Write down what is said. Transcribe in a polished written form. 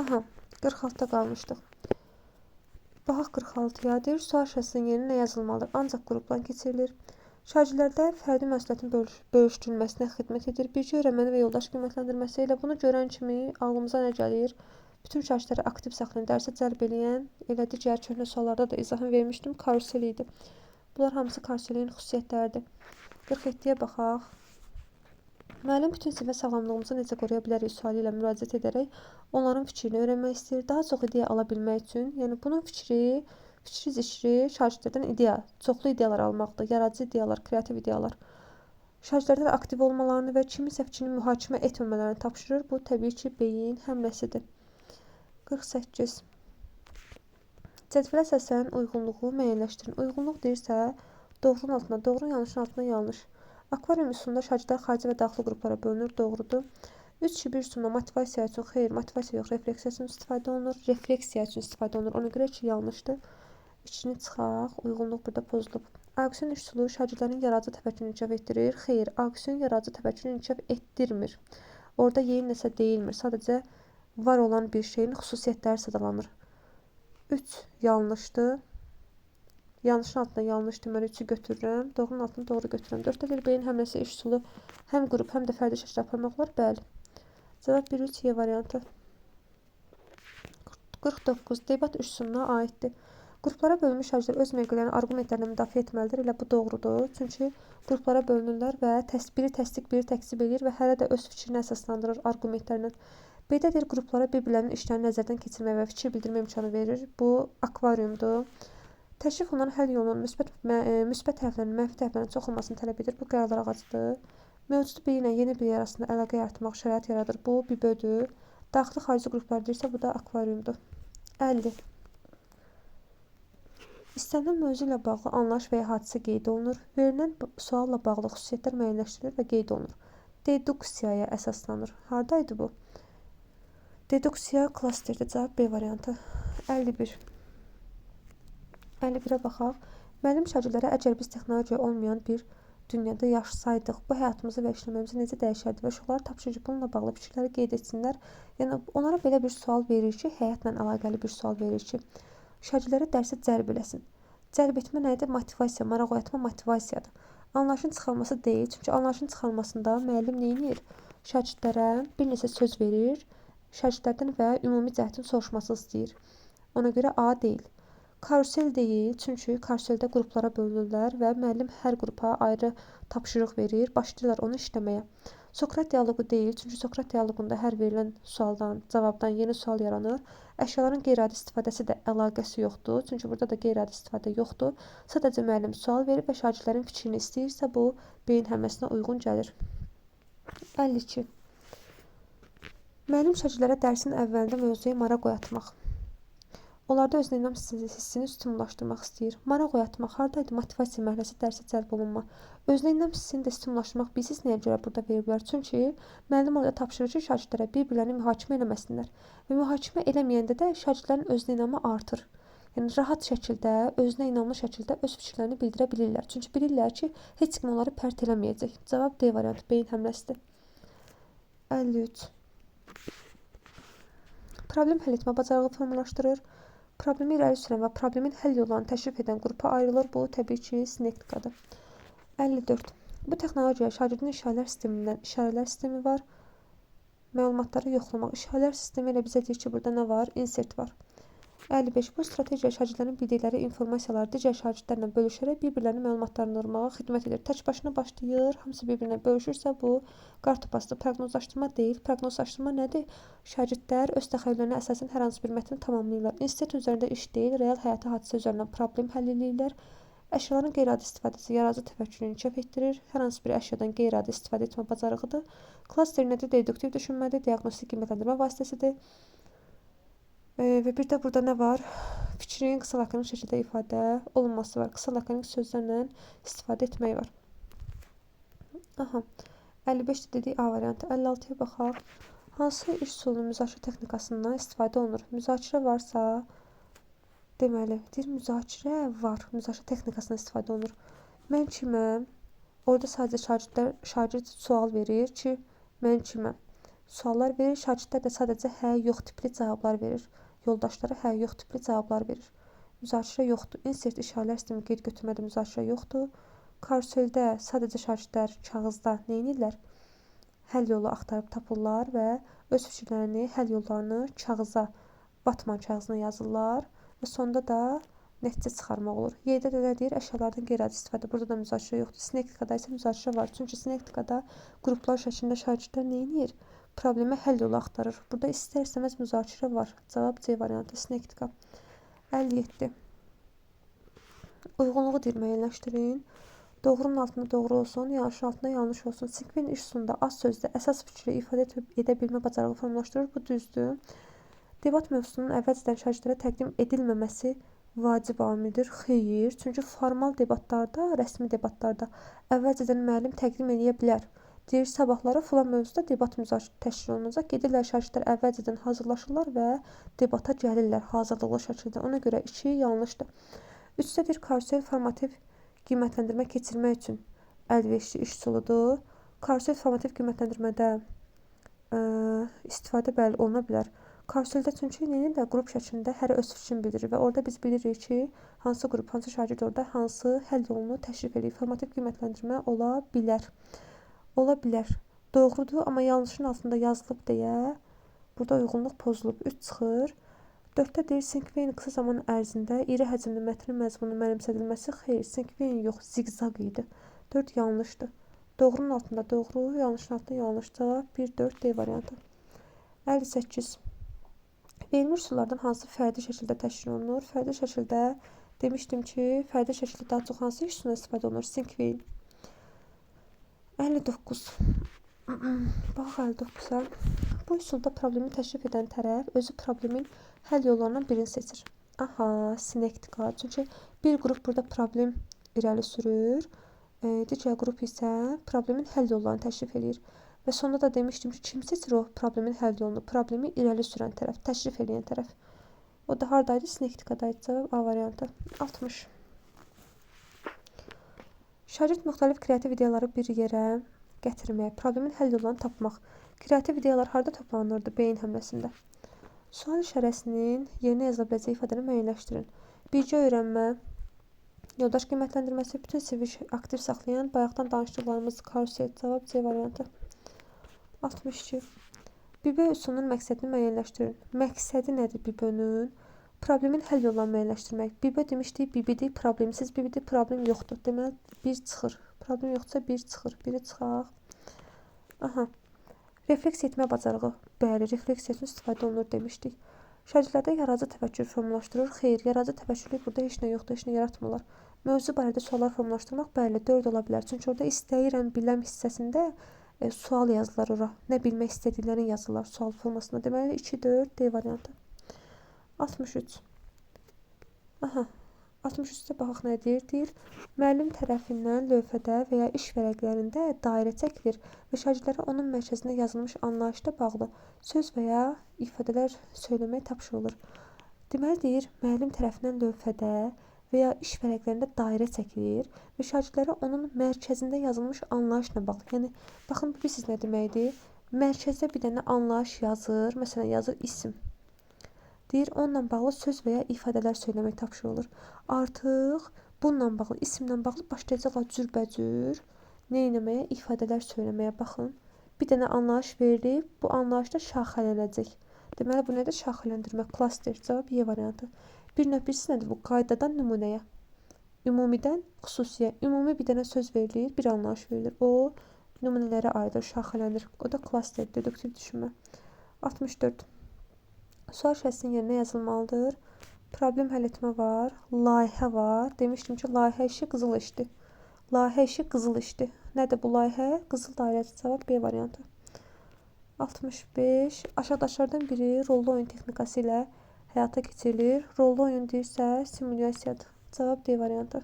Aha, 46-da qalmışdıq. Baxaq 46-ya. Deyir, sual şəxsinin yerinə nə yazılmalıdır? Ancaq qruplan keçirilir. Şagirdlərdə fərdi məsuliyyətin bölüşdürülməsinə xidmət edir. Bircə öyrənməni və yoldaş qiymətləndirməsi ilə bunu görən kimi ağlımıza nə gəlir? Bütün şagirdləri aktiv saxlayan, dərsə cəlb eləyən, elə digər köhnə suallarda da izahını vermişdim, karusel idi. Bunlar hamısı karuselin xüsusiyyətləridir. 47-yə baxaq. Müəllim bütün sinifə sağlamlığımızı necə qoruya bilərik sualı ilə müraciət edərək onların fikrini öyrənmək istəyir. Daha çox ideya ala bilmək üçün, yəni bunun fikri zikri şagirdlərdən ideya, çoxlu ideyalar almaqdır, yaradıcı ideyalar, kreativ ideyalar. Şagirdlərdən aktiv olmalarını və kiminsə fikrini mühakimə etməmələrini tapşırır. Bu təbii ki, beyin həmləsidir. 48. Cədvələ səslərin uyğunluğu müəyyənləşdirin. Uyğunluq deyirsə, doğrunun altına doğru, yanlışın altına yanlış. Akvarium üsulunda şagirdlər xarici və daxili qruplara bölünür, doğrudur. 3 kişi bir üsulda motivasiya üçün, xeyr, motivasiya yox, refleksiya üçün istifadə olunur. Refleksiya üçün istifadə olunur. Ona görə ki, yanlışdır. İçini çıxaq, uyğunluq burada pozulub. Auksion üsulu şagirdlərin yaradıcı təfəkkürünü inkişaf etdirir. Xeyr, auksion yaradıcı təfəkkürünü inkişaf etdirmir. Orada yeni nəsə deyilmir. Sadəcə var olan bir şeyin xüsusiyyətləri sadalanır. 3 yanlışdır. Yanlışın altına yanlış deməli 3-ü götürürəm. Doğrunun altına doğru götürürəm. 4-də deyir, beyin həmləsi iş üsulu həm qrup, həm də fərdi şəkildə aparmaq olar. Bəli. Cavab 1-3 Y variantı. 49. Debat üsuluna aiddir. Qruplara bölünmüş şagirdlər öz mövqelərini arqumentlərlə müdafiə etməlidir. Elə bu doğrudur. Çünki qruplara bölünürlər və biri təsdiq, biri təkzib edir və hərə də öz fikrini əsaslandırır arqumentlərlə. B-də deyir, qruplara bir-birlərinin işlərini nəzərdən keçirmək və fikir bildirmə imkanı verir. Bu akvariumdur. Təşrif olunan həll yolunun müsbət tərəflərinin mənfi tərəflərinin çox olmasını tələb edir. Bu qərarlar ağacıdır. Mövcud biri ilə yeni biri arasında əlaqə yaratmaq şərait yaradır. Bu bibödür. Daxili xarici qruplar deyirsə, bu da akvariumdur. 50. İstənilən mövzu ilə bağlı anlayış və ya hadisə qeyd olunur. Verilən sualla bağlı xüsusiyyətlər müəyyənləşdirilir və qeyd olunur. Deduksiyaya əsaslanır. Hardaydı bu? Deduksiya klasterdə. Cavab B variantı. 51. 51-ə baxaq. Müəllim şagirdlərə əgər biz texnologiya olmayan bir dünyada yaşasaydıq, bu həyatımızı və işləməyimizi necə dəyişərdi və uşaqlara tapşırır ki, bununla bağlı fikirləri qeyd etsinlər. Yəni, onlara belə bir sual verir ki, həyatla əlaqəli bir sual verir ki, şagirdləri dərsə cəlb eləsin. Cəlb etmə nədir? Motivasiya, maraq oyatma motivasiyadır. Anlayışın çıxarılması deyil, çünki anlayışın çıxarılmasında müəllim neyinir? Şagirdlərə bir neçə söz verir, şagirdlərdən və ümumi cəhdin soruşması istəyir. Ona görə A deyil. Karusel deyil, çünki karuseldə qruplara bölünürlər və müəllim hər qrupa ayrı tapşırıq verir, başlayırlar onu işləməyə. Sokrat dialoqu deyil, çünki Sokrat dialoqunda hər verilən sualdan, cavabdan yeni sual yaranır. Əşyaların qeyri-adi istifadəsi də əlaqəsi yoxdur, çünki burada da qeyri-adi istifadə yoxdur. Sadəcə müəllim sual verir və şagirdlərin fikrini istəyirsə, bu beyin həmləsinə uyğun gəlir. 52. Müəllim şagirdlərə dərsin əvvəlində mövzuya maraq oyatmaq. Onlarda özünə inam hissini stimullaşdırmaq istəyir. Maraq oyatmaq hardaydı? Motivasiya mərhələsi dərsə cəlb olunma. Özünə inam hissini də stimullaşdırmaq bilirsiniz nəyə görə burada veriblər? Çünki müəllim orada tapşırır ki, şagirdlərə bir-birlərini mühakimə eləməsinlər. Və mühakimə eləməyəndə də şagirdlərin özünə inamı artır. Yəni rahat şəkildə, özünə inamlı şəkildə öz fikirlərini bildirə bilirlər. Çünki bilirlər ki, heç kim onları pərt eləməyəcək. Cavab D variantı, beyin həmləsidir. 53. Problem həll etmə bacarığı formalaşdırır. Problemi irəli sürən və problemin həll yollarını təşrif edən qrupa ayrılır. Bu, təbii ki, sinektikadır. 54. Bu texnologiya şagirdin işarələr sistemi var. Məlumatları yoxlamaq. İşarələr sistemi elə bizə deyir ki, burada nə var? Insert var. 55. Bu strategiya şagirdlərin bildikləri informasiyaları digər şagirdlərlə bölüşərək bir-birlərinin məlumatlandırmağa xidmət edir. Tək başına başlayır, hamısı bir-birinə bölüşürsə, bu qartopasdır. Proqnozlaşdırma deyil. Proqnozlaşdırma nədir? Şagirdlər öz təxəyyüllərinə əsasən hər hansı bir mətni tamamlayırlar. İnsert üzərində iş deyil, real həyatı hadisə üzərindən problem həll edirlər. Əşyaların qeyri-adi istifadəsi yaradıcı təfəkkürünü inkişaf etdirir. Hər hansı bir əşyadan qeyri-adi istifadə etmə bacarığıdır. Klaster nədir? Deduktiv düşünmədir, diaqnostik qiymətləndirmə vasitəsidir. Və bir də burada nə var? Fikrin qısa lakonik şəkildə ifadə olunması var. Qısa lakonik sözlərlə istifadə etmək var. Aha. 55 dedik A variantı. 56-ya baxaq. Hansı iş üsulunun müzakirə texnikasından istifadə olunur? Müzakirə varsa, deməli, deyir müzakirə var. Müzakirə texnikasından istifadə olunur. Mən kiməm? Orada sadəcə şagird sual verir ki, mən kiməm? suallar verir. Şagirdlər də sadəcə hə, yox tipli cavablar verir. Yoldaşlara hə, yox tipli cavablar verir. Müzakirə yoxdur. Insert işarələr sistemi qeyd götürmədə müzakirə yoxdur. Karuseldə sadəcə şagirdlər kağızda nə edirlər? Həll yolu axtarıb tapırlar və öz fikirlərini, həll yollarını kağıza, batman kağızına yazırlar və sonda da nəticə çıxarmaq olur. Y-də də nə deyir? Əşyalardan qeyri-adi istifadə. Burada da müzakirə yoxdur. Sinektikada isə müzakirə var. Çünki sinektikada qruplar şəklində şagirdlər nə edir? Problemə həll yolu axtarır. Burada istər-istəməz müzakirə var. Cavab C variantı. Sinektika. 57. Uyğunluğu deyir, müəyyənləşdirin. Doğrunun altında doğru olsun, yanlışın altında yanlış olsun. Sinkvin iş sonunda az sözdə əsas fikri ifadə edə bilmə bacarığı formalaşdırır. Bu düzdür. Debat mövzusunun əvvəlcədən şagirdlərə təqdim edilməməsi vacib amildir. Xeyr. Çünki formal debatlarda, rəsmi debatlarda əvvəlcədən müəllim təqdim edə bilər. Deyir, sabahları filan mövzuda debat müzakirə təşkil olunacaq. Gedirlər, şagirdlər əvvəlcədən hazırlaşırlar və debata gəlirlər hazırlıqlı şəkildə. Ona görə 2 yanlışdır. 3-də bir karusel formativ qiymətləndirmə keçirmək üçün əlverişli iş üsuludur. Karusel formativ qiymətləndirmədə istifadə bəli oluna bilər. Karuseldə çünki də qrup şəklində hər öz fikrini bildirir və orada biz bilirik ki, hansı qrup, hansı şagird orada hansı həll yolunu təşrif edir. Formativ qiymətləndirmə ola bilər. Ola bilər. Doğrudur, amma yanlışın altında yazılıb deyə burada uyğunluq pozulub. 3 çıxır. 4-də deyir, sinkveyin qısa zaman ərzində iri həcmli mətnin məzmunun mənimsədilməsi xeyr, sinkveyin yox, ziqzaq idi. 4 yanlışdır. Doğrunun altında doğru, yanlışın altında yanlış. Cavab 1-4 D variantı. 58. Verilmiş üsullardan hansı fərdi şəkildə təşkil olunur? Fərdi şəkildə demişdim ki, fərdi şəkildə daha çox hansı iş üsulundan istifadə olunur? Sinkveyin. 59. Bax 59-a. Bu üsulda problemi təşrif edən tərəf özü problemin həll yollarından birini seçir. Aha, sinektika. Çünki bir qrup burada problem irəli sürür. Digər qrup isə problemin həll yollarını təşrif edir. Və sonda da demişdim ki, kim seçir o problemin həll yolunu? Problemi irəli sürən tərəf, təşrif edən tərəf. O da haradaydı? Sinektikadaydı. Cavab A variantı. 60. Şagird müxtəlif kreativ ideyaları bir yerə gətirmək, problemin həll yollarını tapmaq. Kreativ ideyalar harada toplanırdı? Beyin həmləsində. Sual işarəsinin yerinə yazıla biləcək ifadəni müəyyənləşdirin. Birgə öyrənmə, yoldaş qiymətləndirməsi, bütün sivil aktiv saxlayan, bayaqdan danışdıqlarımız karusel. Cavab C variantı. 62. Bibə üsulunun məqsədini müəyyənləşdirin. Məqsədi nədir Bibənin? Problemin həll yollarını müəyyənləşdirmək. Bibə demişdik, bibidir, problemsiz bibidir, problem yoxdur. Deməli, 1 çıxır. Problem yoxdursa 1 çıxır. 1-i çıxaq. Aha. Refleks etmə bacarığı. Bəli, refleksiya üçün istifadə olunur demişdik. Şagirdlərdə yaradıcı təfəkkür formalaşdırır. Xeyr, yaradıcı təfəkkürlük burada heç nə yoxdur, heç nə yaratmırlar. Mövzu barədə suallar formalaşdırmaq bəli, 4 ola bilər. Çünki orada istəyirəm, biləm hissəsində sual yazılar ora. Nə bilmək istədiklərini yazırlar sual formasında. Deməli 2-4 D variantı. 63. Aha. 63-də baxaq nə deyir? Deyir, müəllim tərəfindən lövhədə və ya iş vərəqlərində dairə çəkilir və şagirdlərə onun mərkəzində yazılmış anlayışla bağlı söz və ya ifadələr söyləmək tapşırılır. Deməli deyir, müəllim tərəfindən lövhədə və ya iş vərəqlərində dairə çəkilir və şagirdlərə onun mərkəzində yazılmış anlayışla bağlı. Yəni, baxın, bilirsiniz nə deməkdir? Mərkəzdə bir dənə anlayış yazır, məsələn, yazır isim. Deyir, onunla bağlı söz və ya ifadələr söyləmək tapşırılır. Artıq bununla bağlı, isimlə bağlı başlayacaqlar cürbəcür nə etməyə, ifadələr söyləməyə. Baxın, bir dənə anlayış verilib, bu anlayışda şaxələnəcək. Deməli, bu nədir? Şaxələndirmə, klaster. Cavab Y variantı. 1.1-si nədir bu? Qaydadan nümunəyə. Ümumidən xüsusiyə. Ümumi bir dənə söz verilir, bir anlayış verilir. O, nümunələrə ayrılır, şaxələnir. O da klaster, deduktiv düşünmə. 64. Sual şəklinin yerinə yazılmalıdır. Problem həll etmə var, layihə var. Demişdim ki, layihə işi qızıl işdir. Layihə işi qızıl işdir. Nədir bu layihə? Qızıl dairəsi. Cavab B variantı. 65. Aşağıdaşlardan biri rollu oyun texnikası ilə həyata keçirilir. Rollu oyun deyirsə, simulyasiyadır. Cavab D variantı.